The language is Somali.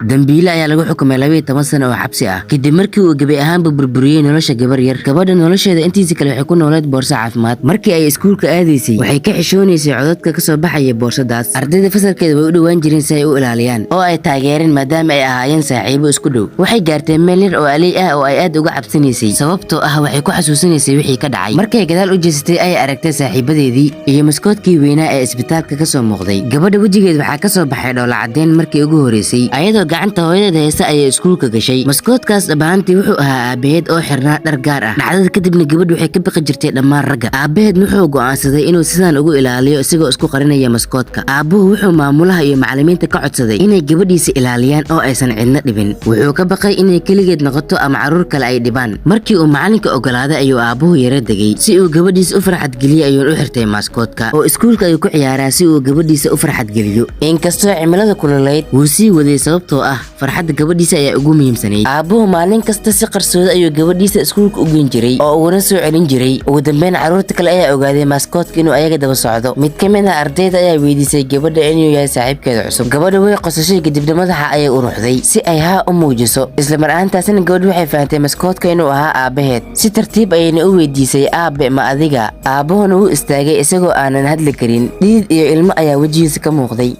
dambiile ayaa lagu xukumay 12 sano oo xabsi ah kadib markii uu gabi ahaanba burburiyay nolosha gabar yar. Gabadha nolosheeda intiisa kale waxay ku nooleed boorso caafimaad. Markii ay iskuulka aadaysay waxay ka xishoonaysay codadka ka soo baxaya boorsadaas. Ardayda fasalkeeda way u dhawaan jireen si ay u ilaaliyaan oo ay taageereen maadaama ay ahaayeen saaxiibo isku dhow. Waxay gaartay meel yar oo alay ah oo ay aad uga cabsanaysay sababtoo ah waxay ku xasuusanaysay wixii ka dhacay. Markay gadaal u jeesatay ay aragtay saaxiibadeedii iyo maskoodkii weynaa ee isbitaalka ka soo muuqday. Gabadha wajigeeda waxaa ka soo baxay dhoola cadeen markii ugu horeysay ayadoo gacanta hooyadeeda heesa ayay iskuulka gashay. Maskoodkaas dhabaantii wuxuu ahaa aabaheed oo xirnaa dhar gaar ah. Dhacdada kadibna gabadhu waxay ka baqi jirtay dhammaan ragga. Aabaheed wuxuu go'aansaday inuu sidaan ugu ilaaliyo isagoo isku qarinaya maskoodka. Aabuhu wuxuu maamulaha iyo macallimiinta ka codsaday inay gabadhiisa ilaaliyaan oo aysan cidna dhibin. Wuxuu ka baqay inay kaligeed noqoto ama caruur kale ay dhibaan. Markii uu macallinka ogolaaday ayuu aabuhu yara degay si uu gabadhiisa u farxad geliyo ayuu u xirtay maskoodka oo iskuulka ay ku ciyaaraa si uu gabadhiisa u farxad geliyo. Inkastoo cimilada kululayd wuu sii waday sababtoo ah farxadda gabadhiisa ayaa ugu muhiimsanayd. Aabuhu maalin kasta si qarsooda ayuu gabadhiisa iskuulka u geyn jiray oo uuna soo celin jiray. Ugu dambeyn caruurta kale ayaa ogaaday maskoodka inuu ayaga daba socdo. Mid ka mid ah ardayda ayaa weydiisay gabadha inuu yahay saaxiibkeeda cusub. Gabadha way qosashay kadibna madaxa ayay u ruxday si ay haa u muujiso. Isla mar ahaantaasina gabadhu waxay fahamtay maskoodka inuu ahaa aabaheed. Si tartiib ayayna u weydiisay aabe ma adiga. Aabuhuna wuu istaagay isagoo aanan hadli karin. Dhiid iyo ilmo ayaa wajigiisa ka muuqday.